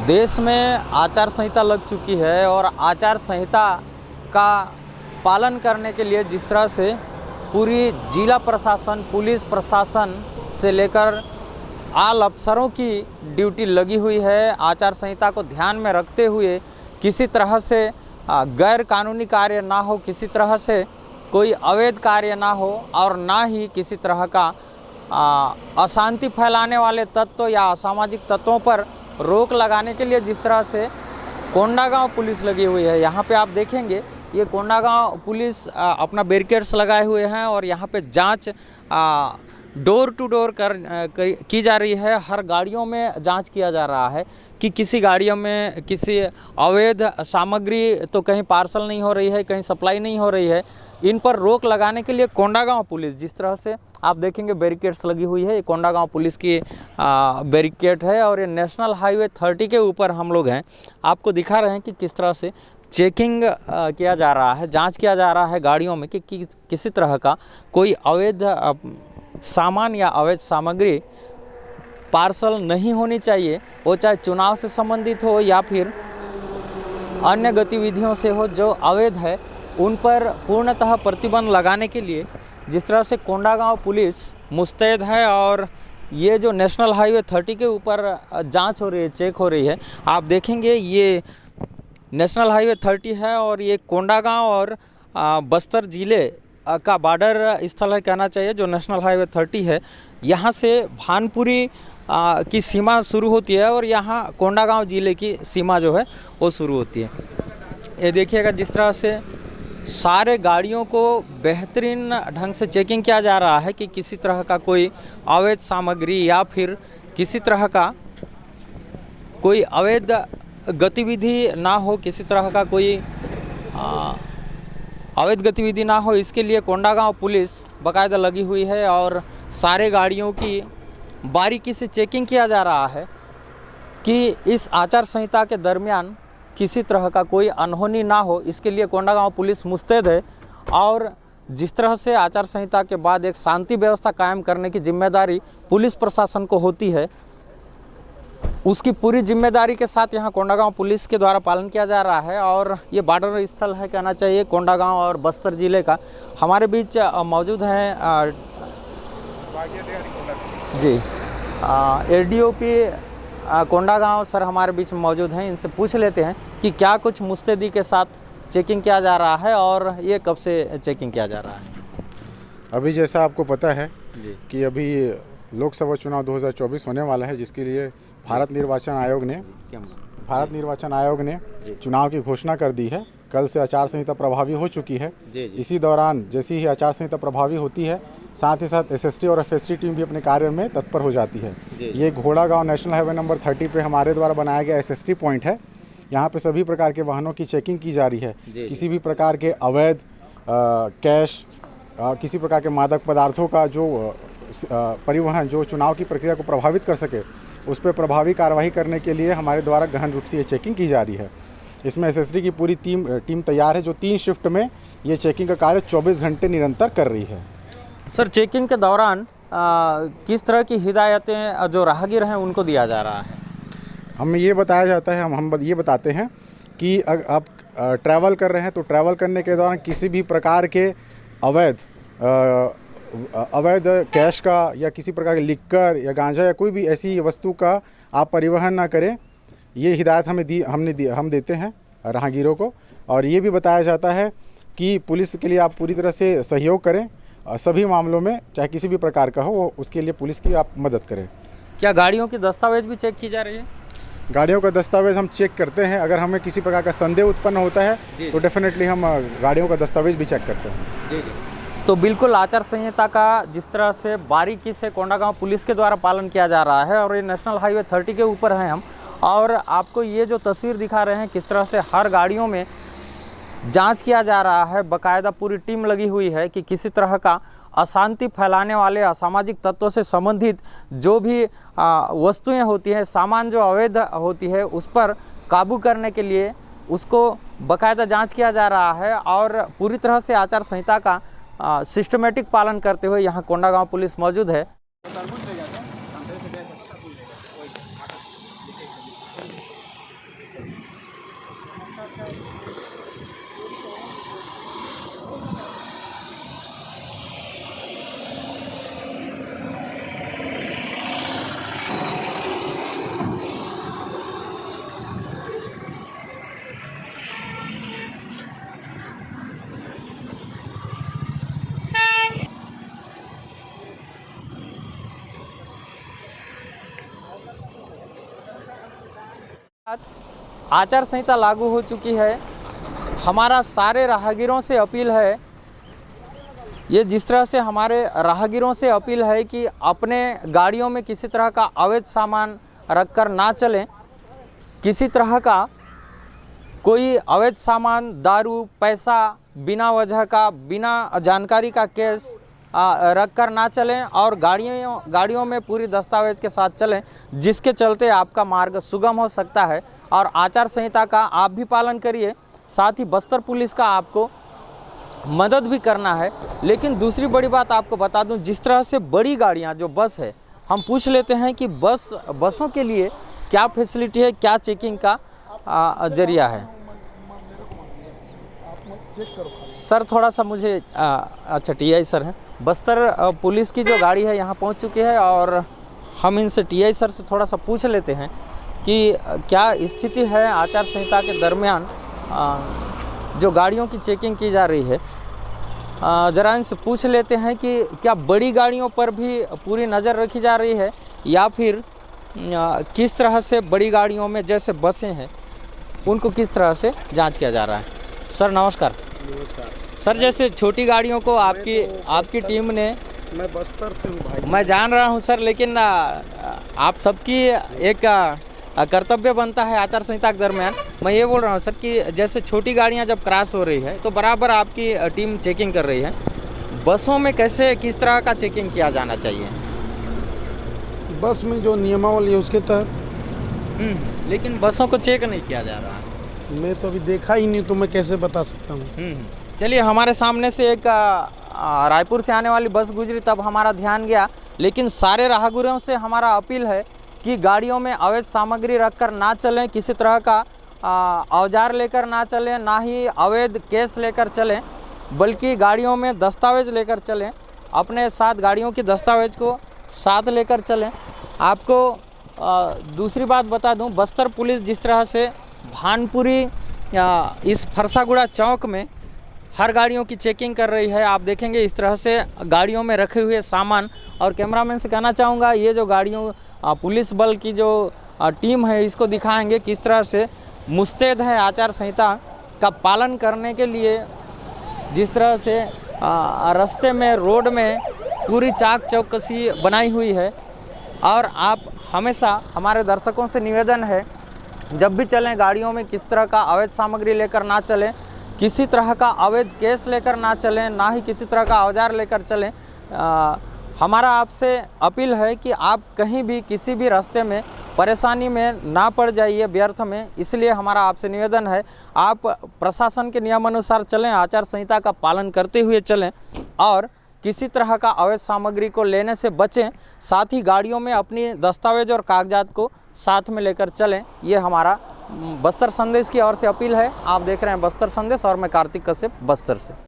देश में आचार संहिता लग चुकी है और आचार संहिता का पालन करने के लिए जिस तरह से पूरी जिला प्रशासन, पुलिस प्रशासन से लेकर आल अफसरों की ड्यूटी लगी हुई है, आचार संहिता को ध्यान में रखते हुए किसी तरह से गैर कानूनी कार्य ना हो, किसी तरह से कोई अवैध कार्य ना हो और ना ही किसी तरह का अशांति फैलाने वाले तत्व या असामाजिक तत्वों पर रोक लगाने के लिए जिस तरह से कोंडागांव पुलिस लगी हुई है। यहाँ पे आप देखेंगे ये कोंडागांव पुलिस अपना बैरिकेड्स लगाए हुए हैं और यहाँ पे जांच डोर टू डोर की जा रही है। हर गाड़ियों में जांच किया जा रहा है कि किसी गाड़ियों में किसी अवैध सामग्री तो कहीं पार्सल नहीं हो रही है, कहीं सप्लाई नहीं हो रही है। इन पर रोक लगाने के लिए कोंडागांव पुलिस जिस तरह से आप देखेंगे बैरिकेड्स लगी हुई है, ये कोंडागांव पुलिस की बैरिकेड है और ये नेशनल हाईवे 30 के ऊपर हम लोग हैं। आपको दिखा रहे हैं कि किस तरह से चेकिंग किया जा रहा है, जांच किया जा रहा है गाड़ियों में कि किसी तरह का कोई अवैध सामान या अवैध सामग्री पार्सल नहीं होनी चाहिए, वो चाहे चुनाव से संबंधित हो या फिर अन्य गतिविधियों से हो जो अवैध है, उन पर पूर्णतः प्रतिबंध लगाने के लिए जिस तरह से कोंडागांव पुलिस मुस्तैद है। और ये जो नेशनल हाईवे 30 के ऊपर जांच हो रही है, चेक हो रही है, आप देखेंगे ये नेशनल हाईवे 30 है और ये कोंडागांव और बस्तर जिले का बॉर्डर स्थल है कहना चाहिए। जो नेशनल हाईवे 30 है, यहाँ से भानपुरी की सीमा शुरू होती है और यहाँ कोंडागांव जिले की सीमा जो है वो शुरू होती है। ये देखिएगा जिस तरह से सारे गाड़ियों को बेहतरीन ढंग से चेकिंग किया जा रहा है कि किसी तरह का कोई अवैध सामग्री या फिर किसी तरह का कोई अवैध गतिविधि ना हो, किसी तरह का कोई अवैध गतिविधि ना हो। इसके लिए कोंडागांव पुलिस बाकायदा लगी हुई है और सारे गाड़ियों की बारीकी से चेकिंग किया जा रहा है कि इस आचार संहिता के दरमियान किसी तरह का कोई अनहोनी ना हो। इसके लिए कोंडागांव पुलिस मुस्तैद है और जिस तरह से आचार संहिता के बाद एक शांति व्यवस्था कायम करने की जिम्मेदारी पुलिस प्रशासन को होती है, उसकी पूरी जिम्मेदारी के साथ यहाँ कोंडागांव पुलिस के द्वारा पालन किया जा रहा है। और ये बॉर्डर स्थल है कहना चाहिए कोंडागांव और बस्तर जिले का। हमारे बीच मौजूद हैं जी ADOP कोंडागांव सर हमारे बीच मौजूद हैं। इनसे पूछ लेते हैं कि क्या कुछ मुस्तैदी के साथ चेकिंग किया जा रहा है और ये कब से चेकिंग किया जा रहा है। अभी जैसा आपको पता है कि अभी लोकसभा चुनाव 2024 होने वाला है, जिसके लिए भारत निर्वाचन आयोग ने चुनाव की घोषणा कर दी है। कल से आचार संहिता प्रभावी हो चुकी है। इसी दौरान जैसी ही आचार संहिता प्रभावी होती है, साथ ही साथ SST और FST टीम भी अपने कार्य में तत्पर हो जाती है। ये घोड़ागांव नेशनल हाईवे नंबर 30 पे हमारे द्वारा बनाया गया SST पॉइंट है। यहाँ पे सभी प्रकार के वाहनों की चेकिंग की जा रही है। किसी भी प्रकार के अवैध कैश, किसी प्रकार के मादक पदार्थों का जो परिवहन जो चुनाव की प्रक्रिया को प्रभावित कर सके, उस पर प्रभावी कार्रवाई करने के लिए हमारे द्वारा गहन रूप से ये चेकिंग की जा रही है। इसमें SST की पूरी टीम तैयार है, जो 3 शिफ्ट में ये चेकिंग का कार्य 24 घंटे निरंतर कर रही है। सर, चेकिंग के दौरान किस तरह की हिदायतें जो राहगीर हैं उनको दिया जा रहा है? हमें ये बताया जाता है, हम ये बताते हैं कि आप ट्रैवल कर रहे हैं तो ट्रैवल करने के दौरान किसी भी प्रकार के अवैध कैश का या किसी प्रकार के लिक्कर या गांजा या कोई भी ऐसी वस्तु का आप परिवहन ना करें। ये हिदायत हम देते हैं राहगीरों को। और ये भी बताया जाता है कि पुलिस के लिए आप पूरी तरह से सहयोग करें, सभी मामलों में चाहे किसी भी प्रकार का हो, उसके लिए पुलिस की आप मदद करें। क्या गाड़ियों की दस्तावेज भी चेक की जा रही है? गाड़ियों का दस्तावेज हम चेक करते हैं। अगर हमें किसी प्रकार का संदेह उत्पन्न होता है तो डेफिनेटली हम गाड़ियों का दस्तावेज भी चेक करते हैं। जी। तो बिल्कुल आचार संहिता का जिस तरह से बारीकी से कोंडागांव पुलिस के द्वारा पालन किया जा रहा है और ये नेशनल हाईवे 30 के ऊपर हैं हम, और आपको ये जो तस्वीर दिखा रहे हैं किस तरह से हर गाड़ियों में जांच किया जा रहा है, बाकायदा पूरी टीम लगी हुई है कि किसी तरह का अशांति फैलाने वाले असामाजिक तत्वों से संबंधित जो भी वस्तुएं होती हैं, सामान जो अवैध होती है, उस पर काबू करने के लिए उसको बाकायदा जांच किया जा रहा है। और पूरी तरह से आचार संहिता का सिस्टमेटिक पालन करते हुए यहाँ कोंडागांव पुलिस मौजूद है। आचार संहिता लागू हो चुकी है। हमारा सारे राहगीरों से अपील है, ये जिस तरह से हमारे राहगीरों से अपील है कि अपने गाड़ियों में किसी तरह का अवैध सामान रखकर ना चलें। किसी तरह का कोई अवैध सामान, दारू, पैसा बिना वजह का, बिना जानकारी का केस रख कर ना चलें और गाड़ियों में पूरी दस्तावेज के साथ चलें, जिसके चलते आपका मार्ग सुगम हो सकता है। और आचार संहिता का आप भी पालन करिए, साथ ही बस्तर पुलिस का आपको मदद भी करना है। लेकिन दूसरी बड़ी बात आपको बता दूं, जिस तरह से बड़ी गाड़ियां जो बस है, हम पूछ लेते हैं कि बसों के लिए क्या फैसिलिटी है, क्या चेकिंग का जरिया है। सर थोड़ा सा मुझे अच्छा टीआई सर हैं, बस्तर पुलिस की जो गाड़ी है यहाँ पहुँच चुकी है और हम इनसे टीआई सर से थोड़ा सा पूछ लेते हैं कि क्या स्थिति है आचार संहिता के दरमियान जो गाड़ियों की चेकिंग की जा रही है। ज़रा इनसे पूछ लेते हैं कि क्या बड़ी गाड़ियों पर भी पूरी नज़र रखी जा रही है या फिर किस तरह से बड़ी गाड़ियों में जैसे बसें हैं उनको किस तरह से जांच किया जा रहा है। सर नमस्कार। नमस्कार सर, जैसे छोटी गाड़ियों को आपकी टीम ने, मैं बस्तर से हूँ भाई। मैं जान रहा हूँ सर, लेकिन आप सबकी एक कर्तव्य बनता है आचार संहिता के दरमियान। मैं ये बोल रहा हूँ सर कि जैसे छोटी गाड़ियाँ जब क्रॉस हो रही है तो बराबर आपकी टीम चेकिंग कर रही है, बसों में कैसे किस तरह का चेकिंग किया जाना चाहिए? बस में जो नियमावली है उसके तहत। लेकिन बसों को चेक नहीं किया जा रहा है। मैं तो अभी देखा ही नहीं, तो मैं कैसे बता सकता हूँ। चलिए, हमारे सामने से एक रायपुर से आने वाली बस गुजरी, तब हमारा ध्यान गया। लेकिन सारे राहगीरों से हमारा अपील है कि गाड़ियों में अवैध सामग्री रखकर ना चलें, किसी तरह का औजार लेकर ना चलें, ना ही अवैध केस लेकर चलें, बल्कि गाड़ियों में दस्तावेज लेकर चलें। अपने साथ गाड़ियों की दस्तावेज को साथ लेकर चलें। आपको दूसरी बात बता दूं, बस्तर पुलिस जिस तरह से भानपुरी इस फरसागुड़ा चौक में हर गाड़ियों की चेकिंग कर रही है, आप देखेंगे इस तरह से गाड़ियों में रखे हुए सामान। और कैमरामैन से कहना चाहूँगा, ये जो गाड़ियों पुलिस बल की जो टीम है, इसको दिखाएंगे किस तरह से मुस्तैद है आचार संहिता का पालन करने के लिए। जिस तरह से रास्ते में, रोड में पूरी चाक चौकसी बनाई हुई है। और आप हमेशा, हमारे दर्शकों से निवेदन है, जब भी चलें गाड़ियों में किस तरह का अवैध सामग्री लेकर ना चलें, किसी तरह का अवैध केस लेकर ना चलें, ना ही किसी तरह का औजार लेकर चलें। हमारा आपसे अपील है कि आप कहीं भी किसी भी रास्ते में परेशानी में ना पड़ जाइए व्यर्थ में। इसलिए हमारा आपसे निवेदन है, आप प्रशासन के नियमानुसार चलें, आचार संहिता का पालन करते हुए चलें और किसी तरह का अवैध सामग्री को लेने से बचें। साथ ही गाड़ियों में अपनी दस्तावेज और कागजात को साथ में लेकर चलें। ये हमारा बस्तर संदेश की ओर से अपील है। आप देख रहे हैं बस्तर संदेश और मैं कार्तिक कश्यप, बस्तर से।